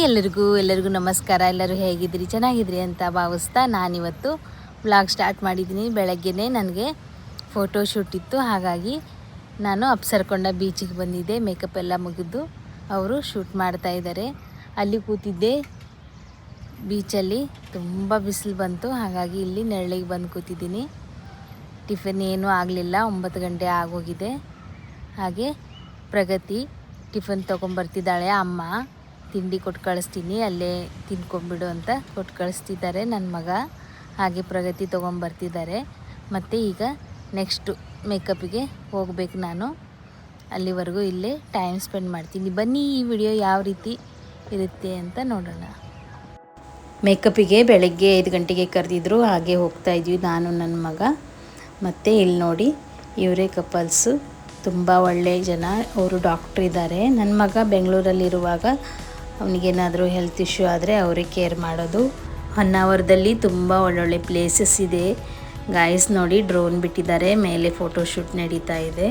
ಎಲ್ಲರಿಗೂ ನಮಸ್ಕಾರ. ಎಲ್ಲರೂ ಹೇಗಿದ್ದೀರಿ, ಚೆನ್ನಾಗಿದ್ರಿ ಅಂತ ಭಾವಿಸ್ತಾ ನಾನಿವತ್ತು ವ್ಲಾಗ್ ಸ್ಟಾರ್ಟ್ ಮಾಡಿದ್ದೀನಿ. ಬೆಳಗ್ಗೆನೇ ನನಗೆ ಫೋಟೋ ಶೂಟ್ ಇತ್ತು, ಹಾಗಾಗಿ ನಾನು ಅಪ್ಸರ್ಕೊಂಡ ಬೀಚಿಗೆ ಬಂದಿದ್ದೆ. ಮೇಕಪ್ ಎಲ್ಲ ಮುಗಿದು ಅವರು ಶೂಟ್ ಮಾಡ್ತಾ ಇದ್ದಾರೆ. ಅಲ್ಲಿ ಕೂತಿದ್ದೆ ಬೀಚಲ್ಲಿ. ತುಂಬ ಬಿಸಿಲು ಬಂತು, ಹಾಗಾಗಿ ಇಲ್ಲಿ ನೆರಳಿಗೆ ಬಂದು ಕೂತಿದ್ದೀನಿ. ಟಿಫಿನ್ ಏನೂ ಆಗಲಿಲ್ಲ, 9 ಗಂಟೆ ಆಗೋಗಿದೆ. ಹಾಗೆ ಪ್ರಗತಿ ಟಿಫಿನ್ ತೊಗೊಂಬರ್ತಿದ್ದಾಳೆ. ಅಮ್ಮ ತಿಂಡಿ ಕೊಟ್ಟು ಕಳಿಸ್ತೀನಿ, ಅಲ್ಲೇ ತಿನ್ಕೊಂಬಿಡು ಅಂತ ಕೊಟ್ಟು ಕಳಿಸ್ತಿದ್ದಾರೆ ನನ್ನ ಮಗ. ಹಾಗೆ ಪ್ರಗತಿ ತೊಗೊಂಬರ್ತಿದ್ದಾರೆ. ಮತ್ತು ಈಗ ನೆಕ್ಸ್ಟು ಮೇಕಪ್ಪಿಗೆ ಹೋಗಬೇಕು ನಾನು. ಅಲ್ಲಿವರೆಗೂ ಇಲ್ಲೇ ಟೈಮ್ ಸ್ಪೆಂಡ್ ಮಾಡ್ತೀನಿ. ಬನ್ನಿ ಈ ವಿಡಿಯೋ ಯಾವ ರೀತಿ ಇರುತ್ತೆ ಅಂತ ನೋಡೋಣ. ಮೇಕಪ್ಪಿಗೆ ಬೆಳಗ್ಗೆ 5 ಗಂಟೆಗೆ ಕರೆದಿದ್ರು, ಹಾಗೆ ಹೋಗ್ತಾಯಿದ್ವಿ ನಾನು ನನ್ನ ಮಗ. ಮತ್ತು ಇಲ್ಲಿ ನೋಡಿ ಇವರೇ ಕಪಲ್ಸು, ತುಂಬ ಒಳ್ಳೆಯ ಜನ. ಅವರು ಡಾಕ್ಟ್ರ್ ಇದ್ದಾರೆ. ನನ್ನ ಮಗ ಬೆಂಗಳೂರಲ್ಲಿರುವಾಗ ಅವನಿಗೇನಾದರೂ ಹೆಲ್ತ್ ಇಶ್ಯೂ ಆದರೆ ಅವರೇ ಕೇರ್ ಮಾಡೋದು. ಹೊನ್ನಾವರದಲ್ಲಿ ತುಂಬ ಒಳ್ಳೊಳ್ಳೆ ಪ್ಲೇಸಸ್ ಇದೆ ಗಾಯ್ಸ್. ನೋಡಿ ಡ್ರೋನ್ ಬಿಟ್ಟಿದ್ದಾರೆ, ಮೇಲೆ ಫೋಟೋಶೂಟ್ ನಡೀತಾ ಇದೆ.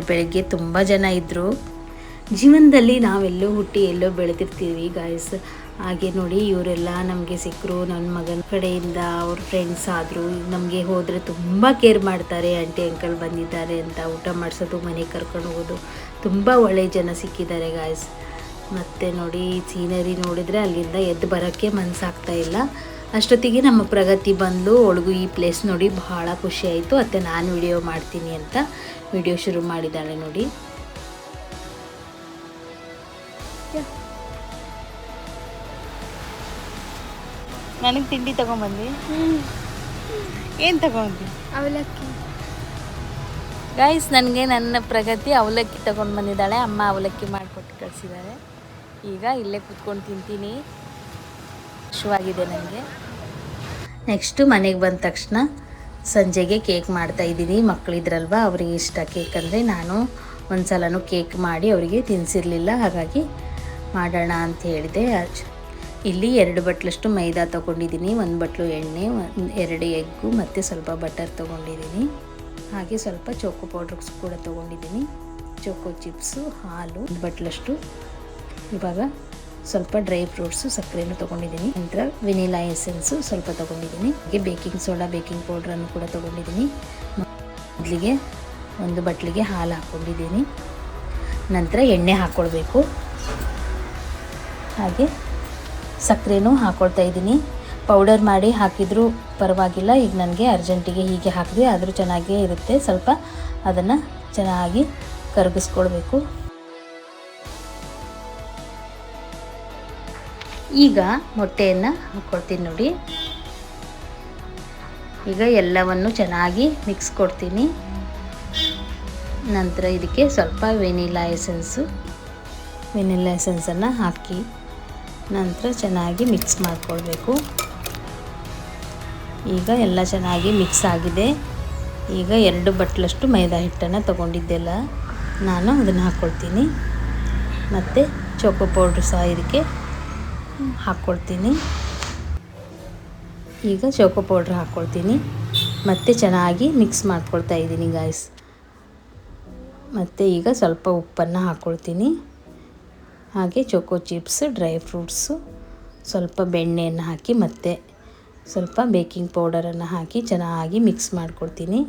ಬೆಳಗ್ಗೆ ತುಂಬ ಜನ ಇದ್ದರು. ಜೀವನದಲ್ಲಿ ನಾವೆಲ್ಲೋ ಹುಟ್ಟಿ ಎಲ್ಲೋ ಬೆಳೆದಿರ್ತೀವಿ ಗಾಯ್ಸ್. ಹಾಗೆ ನೋಡಿ ಇವರೆಲ್ಲ ನಮಗೆ ಸಿಕ್ಕರು. ನನ್ನ ಮಗನ ಕಡೆಯಿಂದ ಅವ್ರ ಫ್ರೆಂಡ್ಸ್ ಆದರು. ನಮಗೆ ಹೋದರೆ ತುಂಬ ಕೇರ್ ಮಾಡ್ತಾರೆ. ಆಂಟಿ ಅಂಕಲ್ ಬಂದಿದ್ದಾರೆ ಅಂತ ಊಟ ಮಾಡಿಸೋದು, ಮನೆಗೆ ಕರ್ಕೊಂಡು ಹೋಗೋದು. ತುಂಬ ಒಳ್ಳೆಯ ಜನ ಸಿಕ್ಕಿದ್ದಾರೆ ಗಾಯ್ಸ್. ಮತ್ತು ನೋಡಿ ಸೀನರಿ ನೋಡಿದರೆ ಅಲ್ಲಿಂದ ಎದ್ದು ಬರೋಕ್ಕೆ ಮನಸ್ಸಾಗ್ತಾ ಇಲ್ಲ. ಅಷ್ಟೊತ್ತಿಗೆ ನಮ್ಮ ಪ್ರಗತಿ ಬಂದು ಒಳಗು ಈ ಪ್ಲೇಸ್ ನೋಡಿ ಬಹಳ ಖುಷಿ ಆಯಿತು. ಮತ್ತು ನಾನು ವಿಡಿಯೋ ಮಾಡ್ತೀನಿ ಅಂತ ವಿಡಿಯೋ ಶುರು ಮಾಡಿದ್ದಾಳೆ ನೋಡಿ. ನನಗೆ ತಿಂಡಿ ತಗೊಂಬಂದು ಏನು ತಗೊಂಡ್ವಿ? ಅವಲಕ್ಕಿ. ಗೈಸ್, ನನಗೆ ನನ್ನ ಪ್ರಗತಿ ಅವಲಕ್ಕಿ ತಗೊಂಡು ಬಂದಿದ್ದಾಳೆ. ಅಮ್ಮ ಅವಲಕ್ಕಿ ಮಾಡಿಕೊಟ್ಟು ಕಳಿಸಿದ್ದಾರೆ. ಈಗ ಇಲ್ಲೇ ಕೂತ್ಕೊಂಡು ತಿಂತೀನಿ, ಖುಷಿಯಾಗಿದೆ ನನಗೆ. ನೆಕ್ಸ್ಟು ಮನೆಗೆ ಬಂದ ತಕ್ಷಣ ಸಂಜೆಗೆ ಕೇಕ್ ಮಾಡ್ತಾಯಿದ್ದೀನಿ. ಮಕ್ಕಳಿದ್ರಲ್ವ, ಅವರಿಗೆ ಇಷ್ಟ ಕೇಕ್ ಅಂದರೆ. ನಾನು ಒಂದು ಸಲನೂ ಕೇಕ್ ಮಾಡಿ ಅವರಿಗೆ ತಿನ್ನಿಸಿರಲಿಲ್ಲ, ಹಾಗಾಗಿ ಮಾಡೋಣ ಅಂತ ಹೇಳಿದೆ. ಇಲ್ಲಿ 2 ಬಟ್ಲಷ್ಟು ಮೈದಾ ತೊಗೊಂಡಿದ್ದೀನಿ, 1 ಬಟ್ಲು ಎಣ್ಣೆ, 2 ಎಗ್ಗು ಮತ್ತು ಸ್ವಲ್ಪ ಬಟರ್ ತೊಗೊಂಡಿದ್ದೀನಿ. ಹಾಗೆ ಸ್ವಲ್ಪ ಚೋಕೋ ಪೌಡ್ರ್ ಕೂಡ ತೊಗೊಂಡಿದ್ದೀನಿ, ಚೋಕೋ ಚಿಪ್ಸು, ಹಾಲು 1 ಬಟ್ಲಷ್ಟು. ಇವಾಗ ಸ್ವಲ್ಪ ಡ್ರೈ ಫ್ರೂಟ್ಸು, ಸಕ್ಕರೆನೂ ತೊಗೊಂಡಿದ್ದೀನಿ. ನಂತರ ವೆನಿಲಾ ಎಸೆನ್ಸು ಸ್ವಲ್ಪ ತೊಗೊಂಡಿದ್ದೀನಿ. ಹಾಗೆ ಬೇಕಿಂಗ್ ಸೋಡಾ, ಬೇಕಿಂಗ್ ಪೌಡ್ರನ್ನು ಕೂಡ ತೊಗೊಂಡಿದ್ದೀನಿ. ಮೊದಲಿಗೆ 1 ಬಟ್ಲಿಗೆ ಹಾಲು ಹಾಕ್ಕೊಂಡಿದ್ದೀನಿ. ನಂತರ ಎಣ್ಣೆ ಹಾಕ್ಕೊಳ್ಬೇಕು. ಹಾಗೆ ಸಕ್ಕರೆನೂ ಹಾಕ್ಕೊಳ್ತಾ ಇದ್ದೀನಿ. ಪೌಡರ್ ಮಾಡಿ ಹಾಕಿದರೂ ಪರವಾಗಿಲ್ಲ. ಈಗ ನನಗೆ ಅರ್ಜೆಂಟಿಗೆ ಹೀಗೆ ಹಾಕಿದೆ, ಆದರೂ ಚೆನ್ನಾಗೇ ಇರುತ್ತೆ. ಸ್ವಲ್ಪ ಅದನ್ನು ಚೆನ್ನಾಗಿ ಕರಗಿಸ್ಕೊಳ್ಬೇಕು. ಈಗ ಮೊಟ್ಟೆಯನ್ನು ಹಾಕ್ಕೊಳ್ತೀನಿ ನೋಡಿ. ಈಗ ಎಲ್ಲವನ್ನು ಚೆನ್ನಾಗಿ ಮಿಕ್ಸ್ ಕೊಡ್ತೀನಿ. ನಂತರ ಇದಕ್ಕೆ ಸ್ವಲ್ಪ ವೆನಿಲಾ ಎಸೆನ್ಸನ್ನು ಹಾಕಿ ನಂತರ ಚೆನ್ನಾಗಿ ಮಿಕ್ಸ್ ಮಾಡಿಕೊಳ್ಬೇಕು. ಈಗ ಎಲ್ಲ ಚೆನ್ನಾಗಿ ಮಿಕ್ಸ್ ಆಗಿದೆ. ಈಗ 2 ಬಟ್ಲಷ್ಟು ಮೈದಾ ಹಿಟ್ಟನ್ನು ತೊಗೊಂಡಿದ್ದೆಲ್ಲ ನಾನು ಅದನ್ನು ಹಾಕ್ಕೊಳ್ತೀನಿ. ಮತ್ತು ಚೋಕೋ ಪೌಡ್ರ್ ಸಹ ಇದಕ್ಕೆ ಹಾಕ್ಕೊಳ್ತೀನಿ. ಈಗ ಚೋಕೋ ಪೌಡ್ರ್ ಹಾಕ್ಕೊಳ್ತೀನಿ. ಮತ್ತು ಚೆನ್ನಾಗಿ ಮಿಕ್ಸ್ ಮಾಡ್ಕೊಳ್ತಾ ಇದ್ದೀನಿ ಗಾಯ್ಸ್. ಮತ್ತು ಈಗ ಸ್ವಲ್ಪ ಉಪ್ಪನ್ನು ಹಾಕ್ಕೊಳ್ತೀನಿ. ಹಾಗೆ ಚೋಕೋ ಚಿಪ್ಸ್, ಡ್ರೈ ಫ್ರೂಟ್ಸು, ಸ್ವಲ್ಪ ಬೆಣ್ಣೆಯನ್ನು ಹಾಕಿ ಮತ್ತು ಸ್ವಲ್ಪ ಬೇಕಿಂಗ್ ಪೌಡರನ್ನು ಹಾಕಿ ಚೆನ್ನಾಗಿ ಮಿಕ್ಸ್ ಮಾಡ್ಕೊಳ್ತೀನಿ.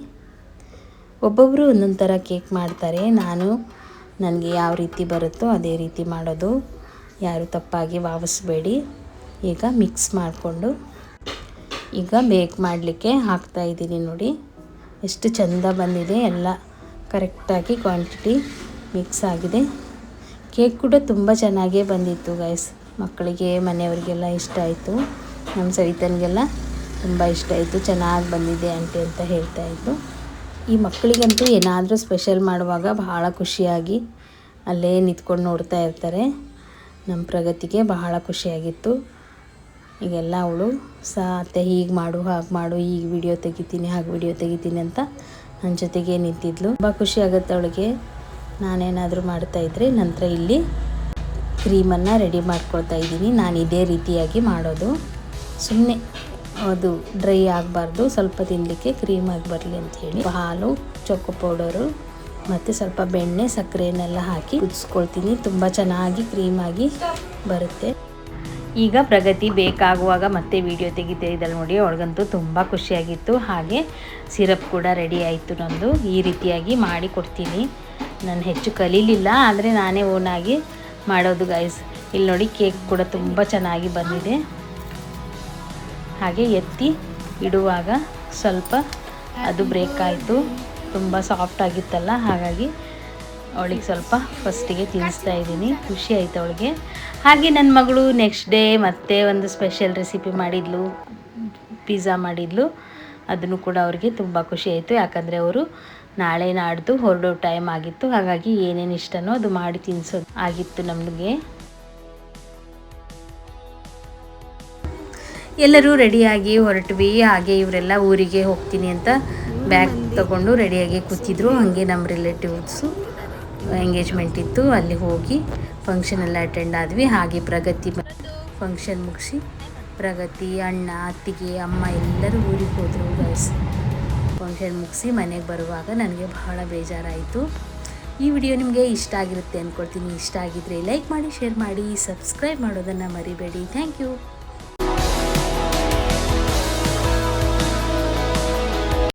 ಒಬ್ಬೊಬ್ಬರು ಒಂದೊಂದು ಥರ ಕೇಕ್ ಮಾಡ್ತಾರೆ. ನನಗೆ ಯಾವ ರೀತಿ ಬರುತ್ತೋ ಅದೇ ರೀತಿ ಮಾಡೋದು. ಯಾರು ತಪ್ಪಾಗಿ ಭಾವಿಸ್ಬೇಡಿ. ಈಗ ಮಿಕ್ಸ್ ಮಾಡಿಕೊಂಡು ಈಗ ಬೇಕ್ ಮಾಡಲಿಕ್ಕೆ ಹಾಕ್ತಾಯಿದ್ದೀನಿ ನೋಡಿ. ಎಷ್ಟು ಚೆಂದ ಬಂದಿದೆ. ಎಲ್ಲ ಕರೆಕ್ಟಾಗಿ ಕ್ವಾಂಟಿಟಿ ಮಿಕ್ಸ್ ಆಗಿದೆ. ಕೇಕ್ ಕೂಡ ತುಂಬ ಚೆನ್ನಾಗೇ ಬಂದಿತ್ತು ಗೈಸ್. ಮಕ್ಕಳಿಗೆ, ಮನೆಯವರಿಗೆಲ್ಲ ಇಷ್ಟ ಆಯಿತು. ನಮ್ಮ ಸವಿತನಿಗೆಲ್ಲ ತುಂಬ ಇಷ್ಟ ಆಯಿತು. ಚೆನ್ನಾಗಿ ಬಂದಿದೆ ಆಂಟಿ ಅಂತ ಹೇಳ್ತಾಯಿತ್ತು. ಈ ಮಕ್ಕಳಿಗಂತೂ ಏನಾದರೂ ಸ್ಪೆಷಲ್ ಮಾಡುವಾಗ ಬಹಳ ಖುಷಿಯಾಗಿ ಅಲ್ಲೇ ನಿಂತ್ಕೊಂಡು ನೋಡ್ತಾ ಇರ್ತಾರೆ. ನಮ್ಮ ಪ್ರಗತಿಗೆ ಬಹಳ ಖುಷಿಯಾಗಿತ್ತು. ಈಗೆಲ್ಲ ಅವಳು ಅತ್ತೆ ಹೀಗೆ ಮಾಡು, ಹಾಗೆ ಮಾಡು, ಈಗ ವಿಡಿಯೋ ತೆಗಿತೀನಿ, ಹಾಗೆ ವಿಡಿಯೋ ತೆಗಿತೀನಿ ಅಂತ ನನ್ನ ಜೊತೆಗೆ ನಿಂತಿದ್ಲು. ತುಂಬ ಖುಷಿ ಆಗುತ್ತೆ ಅವಳಿಗೆ ನಾನೇನಾದರೂ ಮಾಡ್ತಾಯಿದ್ರೆ. ನಂತರ ಇಲ್ಲಿ ಕ್ರೀಮನ್ನು ರೆಡಿ ಮಾಡ್ಕೊಳ್ತಾ ಇದ್ದೀನಿ. ನಾನು ಇದೇ ರೀತಿಯಾಗಿ ಮಾಡೋದು. ಸುಮ್ಮನೆ ಅದು ಡ್ರೈ ಆಗಬಾರ್ದು, ಸ್ವಲ್ಪ ತಿನ್ನಲಿಕ್ಕೆ ಕ್ರೀಮಾಗಿ ಬರಲಿ ಅಂಥೇಳಿ ಹಾಲು, ಚೊಕ್ಕೋ ಪೌಡರು ಮತ್ತು ಸ್ವಲ್ಪ ಬೆಣ್ಣೆ ಸಕ್ಕರೆಯನ್ನೆಲ್ಲ ಹಾಕಿ ಕುದಿಸ್ಕೊಳ್ತೀನಿ. ತುಂಬ ಚೆನ್ನಾಗಿ ಕ್ರೀಮಾಗಿ ಬರುತ್ತೆ. ಈಗ ಪ್ರಗತಿ ಬೇಕಾಗುವಾಗ ಮತ್ತೆ ವಿಡಿಯೋ ತೆಗಿತಾ ಇದ್ದಲ್ಲ ನೋಡಿ, ಅವಳಿಗಂತೂ ತುಂಬ ಖುಷಿಯಾಗಿತ್ತು. ಹಾಗೆ ಸಿರಪ್ ಕೂಡ ರೆಡಿ ಆಯಿತು ನಮ್ಮದು. ಈ ರೀತಿಯಾಗಿ ಮಾಡಿ ಕೊಡ್ತೀನಿ. ನಾನು ಹೆಚ್ಚು ಕಲೀಲಿಲ್ಲ, ಆದರೆ ನಾನೇ ಓನಾಗಿ ಮಾಡೋದು ಗೈಸ್. ಇಲ್ಲಿ ನೋಡಿ ಕೇಕ್ ಕೂಡ ತುಂಬ ಚೆನ್ನಾಗಿ ಬಂದಿದೆ. ಹಾಗೆ ಎತ್ತಿ ಇಡುವಾಗ ಸ್ವಲ್ಪ ಅದು ಬ್ರೇಕ್ ಆಯಿತು. ತುಂಬ ಸಾಫ್ಟ್ ಆಗಿತ್ತಲ್ಲ, ಹಾಗಾಗಿ ಅವಳಿಗೆ ಸ್ವಲ್ಪ ಫಸ್ಟಿಗೆ ತಿನ್ನಿಸ್ತಾ ಇದ್ದೀನಿ. ಖುಷಿ ಆಯಿತು ಅವಳಿಗೆ. ಹಾಗೆ ನನ್ನ ಮಗಳು ನೆಕ್ಸ್ಟ್ ಡೇ ಮತ್ತೆ ಒಂದು ಸ್ಪೆಷಲ್ ರೆಸಿಪಿ ಮಾಡಿದ್ಲು, ಪಿಜ್ಜಾ ಮಾಡಿದ್ಲು. ಅದನ್ನು ಕೂಡ ಅವ್ರಿಗೆ ತುಂಬ ಖುಷಿ ಆಯಿತು. ಯಾಕಂದರೆ ಅವರು ನಾಳೆ ನಾಡ್ದು ಹೊರಡೋ ಟೈಮ್ ಆಗಿತ್ತು. ಹಾಗಾಗಿ ಏನೇನು ಇಷ್ಟನೋ ಅದು ಮಾಡಿ ತಿನ್ನಿಸೋದು ಆಗಿತ್ತು ನಮಗೆ. ಎಲ್ಲರೂ ರೆಡಿಯಾಗಿ ಹೊರಟ್ವಿ. ಹಾಗೆ ಇವರೆಲ್ಲ ಊರಿಗೆ ಹೋಗ್ತೀನಿ ಅಂತ ಬ್ಯಾಗ್ ತಗೊಂಡು ರೆಡಿಯಾಗಿ ಕೂತಿದ್ರು. ಹಾಗೆ ನಮ್ಮ ರಿಲೇಟಿವ್ಸು ಎಂಗೇಜ್ಮೆಂಟ್ ಇತ್ತು, ಅಲ್ಲಿ ಹೋಗಿ ಫಂಕ್ಷನ್ ಎಲ್ಲ ಅಟೆಂಡ್ ಆದ್ವಿ. ಹಾಗೆ ಪ್ರಗತಿ ಫಂಕ್ಷನ್ ಮುಗಿಸಿ ಪ್ರಗತಿ, ಅಣ್ಣ, ಅತ್ತಿಗೆ, ಅಮ್ಮ ಎಲ್ಲರೂ ಊರಿಗೆ ಹೋದರು ಗೈಸ್. ಫಂಕ್ಷನ್ ಮುಗಿಸಿ ಮನೆಗೆ ಬರುವಾಗ ನನಗೆ ಬಹಳ ಬೇಜಾರಾಯಿತು. ಈ ವಿಡಿಯೋ ನಿಮಗೆ ಇಷ್ಟ ಆಗಿರುತ್ತೆ ಅಂದ್ಕೊಳ್ತೀನಿ. ಇಷ್ಟ ಆಗಿದ್ದರೆ ಲೈಕ್ ಮಾಡಿ, ಶೇರ್ ಮಾಡಿ, ಸಬ್ಸ್ಕ್ರೈಬ್ ಮಾಡೋದನ್ನು ಮರಿಬೇಡಿ. Thank you.